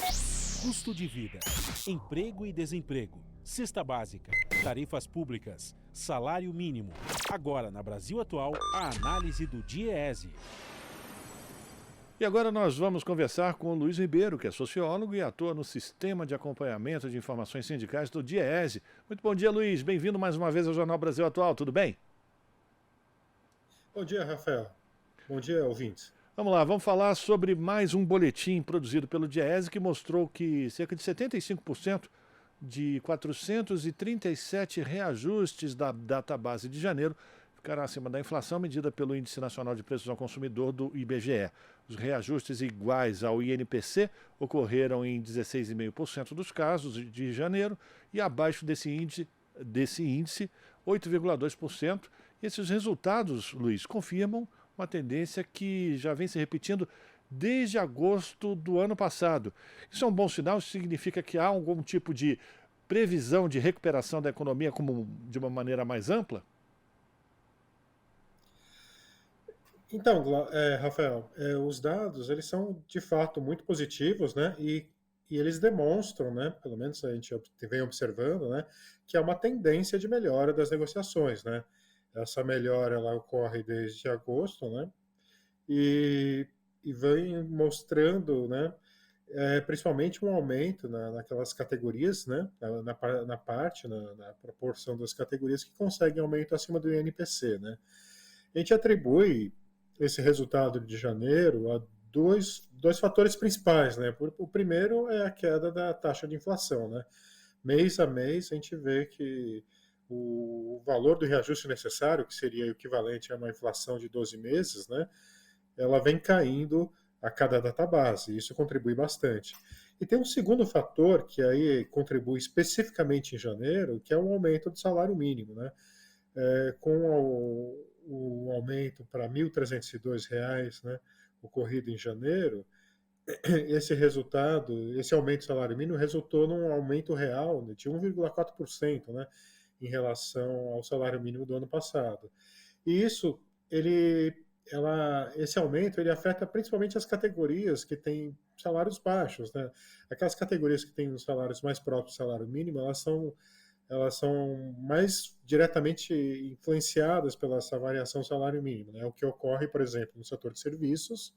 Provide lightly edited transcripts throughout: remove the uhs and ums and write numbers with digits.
Custo de vida, emprego e desemprego, cesta básica, tarifas públicas, salário mínimo. Agora, na Brasil Atual, a análise do DIEESE. E agora nós vamos conversar com o Luiz Ribeiro, que é sociólogo e atua no Sistema de Acompanhamento de Informações Sindicais do DIEESE. Muito bom dia, Luiz. Bem-vindo mais uma vez ao Jornal Brasil Atual. Tudo bem? Bom dia, Rafael. Bom dia, ouvintes. Vamos lá, vamos falar sobre mais um boletim produzido pelo DIEESE que mostrou que cerca de 75% de 437 reajustes da database de janeiro ficará acima da inflação medida pelo Índice Nacional de Preços ao Consumidor do IBGE. Os reajustes iguais ao INPC ocorreram em 16,5% dos casos de janeiro e abaixo desse índice 8,2%. Esses resultados, Luiz, confirmam uma tendência que já vem se repetindo desde agosto do ano passado. Isso é um bom sinal? Isso significa que há algum tipo de previsão de recuperação da economia de uma maneira mais ampla? Então, Rafael, os dados eles são de fato muito positivos, né? E eles demonstram, né? Pelo menos a gente vem observando, né? Que há uma tendência de melhora das negociações, né? Essa melhora ela ocorre desde agosto, né? E vem mostrando, né? Principalmente um aumento naquelas categorias, né? Na proporção das categorias que conseguem aumento acima do INPC, né? A gente atribui esse resultado de janeiro a dois fatores principais, né? O primeiro é a queda da taxa de inflação, né? Mês a mês a gente vê que o valor do reajuste necessário, que seria o equivalente a uma inflação de 12 meses, né? Ela vem caindo a cada database, e isso contribui bastante. E tem um segundo fator que aí contribui especificamente em janeiro, que é o aumento do salário mínimo, né? Com o aumento para R$ 1.302, né, ocorrido em janeiro, esse aumento do salário mínimo resultou num aumento real de 1,4%, né, em relação ao salário mínimo do ano passado. E isso, esse aumento ele afeta principalmente as categorias que têm salários baixos, né? Aquelas categorias que têm os salários mais próximos do salário mínimo, elas são mais diretamente influenciadas pela essa variação do salário mínimo, né? O que ocorre, por exemplo, no setor de serviços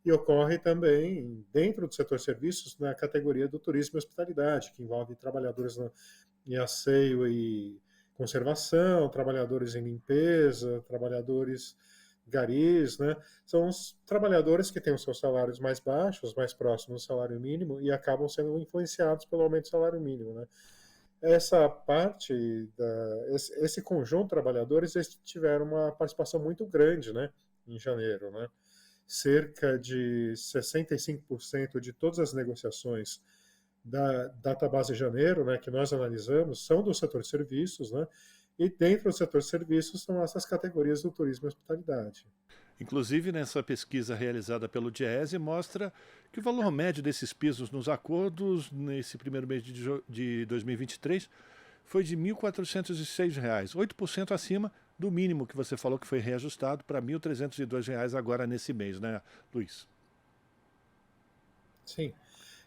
e ocorre também dentro do setor de serviços na categoria do turismo e hospitalidade, que envolve trabalhadores em asseio e conservação, trabalhadores em limpeza, trabalhadores garis, né? São os trabalhadores que têm os seus salários mais baixos, mais próximos do salário mínimo e acabam sendo influenciados pelo aumento do salário mínimo, né? Esse conjunto de trabalhadores eles tiveram uma participação muito grande, né, em janeiro, né? Cerca de 65% de todas as negociações da database de janeiro, né, que nós analisamos, são do setor de serviços, né? E dentro do setor de serviços são essas categorias do turismo e hospitalidade. Inclusive, nessa pesquisa realizada pelo DIEESE, mostra que o valor médio desses pisos nos acordos, nesse primeiro mês de 2023, foi de R$ 1.406, 8% acima do mínimo que você falou que foi reajustado para R$ 1.302 agora nesse mês, né, Luiz? Sim.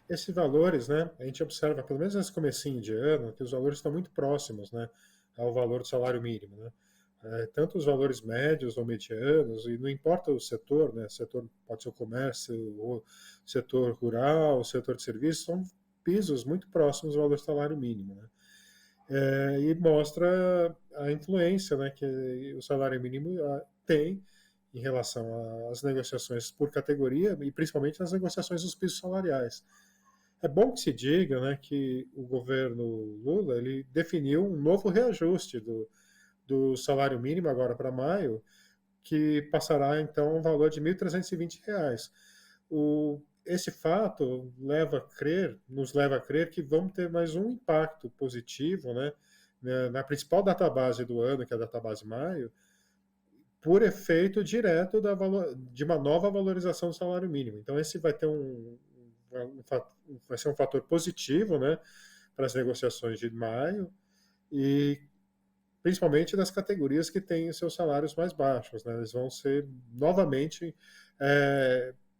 Esses valores, né, a gente observa, pelo menos nesse comecinho de ano, que os valores estão muito próximos, né, ao valor do salário mínimo, né? Tanto os valores médios ou medianos, e não importa o setor, né? O setor pode ser o comércio, o setor rural, o setor de serviços, são pisos muito próximos ao valor do salário mínimo, né? E mostra a influência, né, que o salário mínimo tem em relação às negociações por categoria e principalmente nas negociações dos pisos salariais. É bom que se diga, né, que o governo Lula ele definiu um novo reajuste do salário mínimo agora para maio, que passará então um valor de R$ 1.320. Esse fato nos leva a crer que vamos ter mais um impacto positivo, né, na principal database do ano, que é a database maio, por efeito direto de uma nova valorização do salário mínimo. Então esse vai ser um fator positivo, né, para as negociações de maio e principalmente das categorias que têm seus salários mais baixos, né? Eles vão ser novamente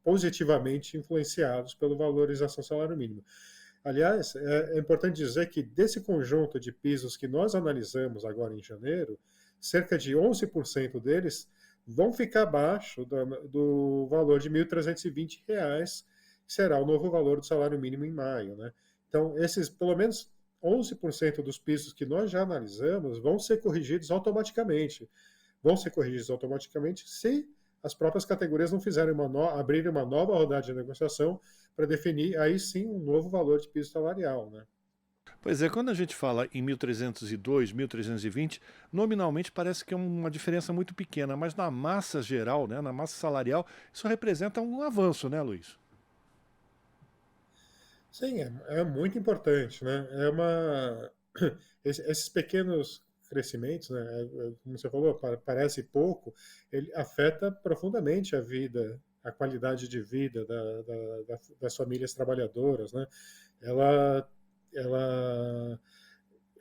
positivamente influenciados pela valorização do salário mínimo. Aliás, é importante dizer que desse conjunto de pisos que nós analisamos agora em janeiro, cerca de 11% deles vão ficar abaixo do valor de R$ 1.320, que será o novo valor do salário mínimo em maio, né? Então, esses, pelo menos 11% dos pisos que nós já analisamos vão ser corrigidos automaticamente. Vão ser corrigidos automaticamente se as próprias categorias não fizerem abrirem uma nova rodada de negociação para definir, aí sim, um novo valor de piso salarial, né? Pois é, quando a gente fala em 1.302, 1.320, nominalmente parece que é uma diferença muito pequena, mas na massa geral, né, na massa salarial, isso representa um avanço, né, Luiz? Sim, é muito importante, né? Esses pequenos crescimentos, né? Como você falou, parece pouco, ele afeta profundamente a vida, a qualidade de vida das famílias trabalhadoras, né? Ela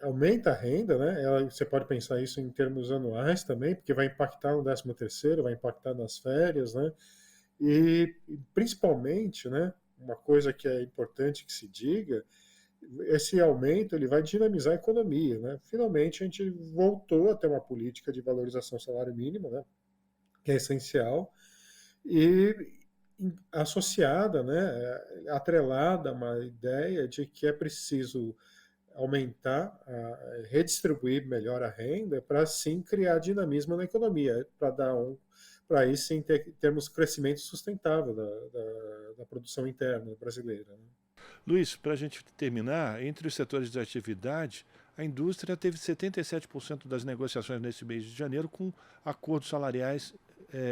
aumenta a renda, né? Você pode pensar isso em termos anuais também, porque vai impactar no 13º, vai impactar nas férias, né? E principalmente, né? Uma coisa que é importante que se diga, esse aumento ele vai dinamizar a economia, né? Finalmente a gente voltou a ter uma política de valorização do salário mínimo, né? Que é essencial e associada, né? Atrelada a uma ideia de que é preciso aumentar, redistribuir melhor a renda para sim criar dinamismo na economia, para aí sim termos crescimento sustentável da produção interna brasileira, né? Luiz, para a gente terminar, entre os setores de atividade, a indústria teve 77% das negociações nesse mês de janeiro com acordos salariais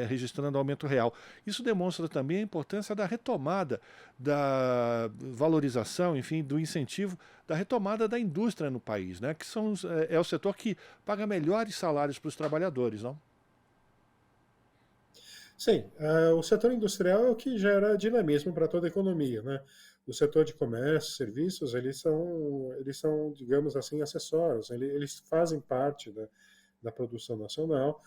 registrando aumento real. Isso demonstra também a importância da retomada, da valorização, enfim, do incentivo, da retomada da indústria no país, né? Que é o setor que paga melhores salários para os trabalhadores, não? Sim, o setor industrial é o que gera dinamismo para toda a economia, né? O setor de comércio, serviços, eles são, digamos assim, acessórios. Eles fazem parte da produção nacional,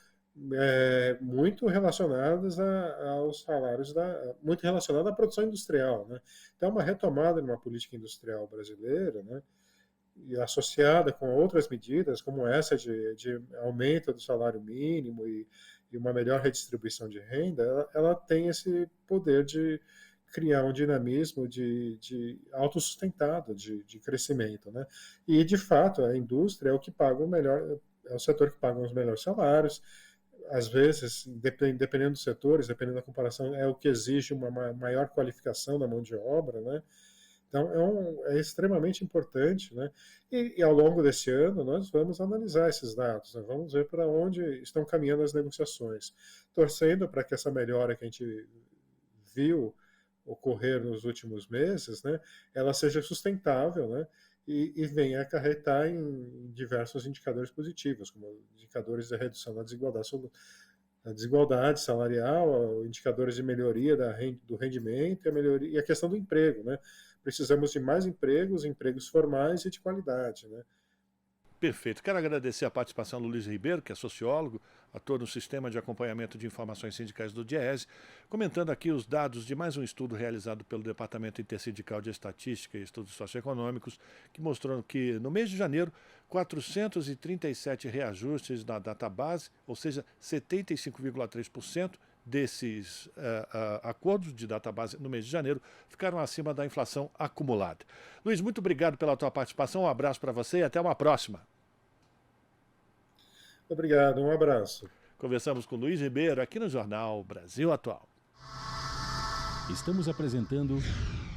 muito relacionadas aos salários muito relacionada à produção industrial, né? Então, uma retomada numa política industrial brasileira, né? E associada com outras medidas, como essa de aumento do salário mínimo e uma melhor redistribuição de renda, ela tem esse poder de criar um dinamismo de autossustentado, de crescimento, né? E, de fato, a indústria é o que paga é o setor que paga os melhores salários. Às vezes, dependendo dos setores, dependendo da comparação, é o que exige uma maior qualificação da mão de obra, né? Então, é extremamente importante, né? E ao longo desse ano, nós vamos analisar esses dados, né? Vamos ver para onde estão caminhando as negociações, torcendo para que essa melhora que a gente viu ocorrer nos últimos meses, né? Ela seja sustentável, né? E venha acarretar em diversos indicadores positivos, como indicadores de redução da desigualdade salarial, indicadores de melhoria do rendimento e a questão do emprego, né? Precisamos de mais empregos formais e de qualidade, né? Perfeito. Quero agradecer a participação do Luiz Ribeiro, que é sociólogo, ator no Sistema de Acompanhamento de Informações Sindicais do DIEESE, comentando aqui os dados de mais um estudo realizado pelo Departamento Intersindical de Estatística e Estudos Socioeconômicos, que mostrou que no mês de janeiro, 437 reajustes na database, ou seja, 75,3% desses acordos de database no mês de janeiro ficaram acima da inflação acumulada. Luiz, muito obrigado pela tua participação, um abraço para você e até uma próxima. Obrigado, um abraço. Conversamos com Luiz Ribeiro aqui no Jornal Brasil Atual. Estamos apresentando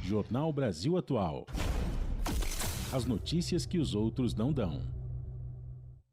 Jornal Brasil Atual. As notícias que os outros não dão.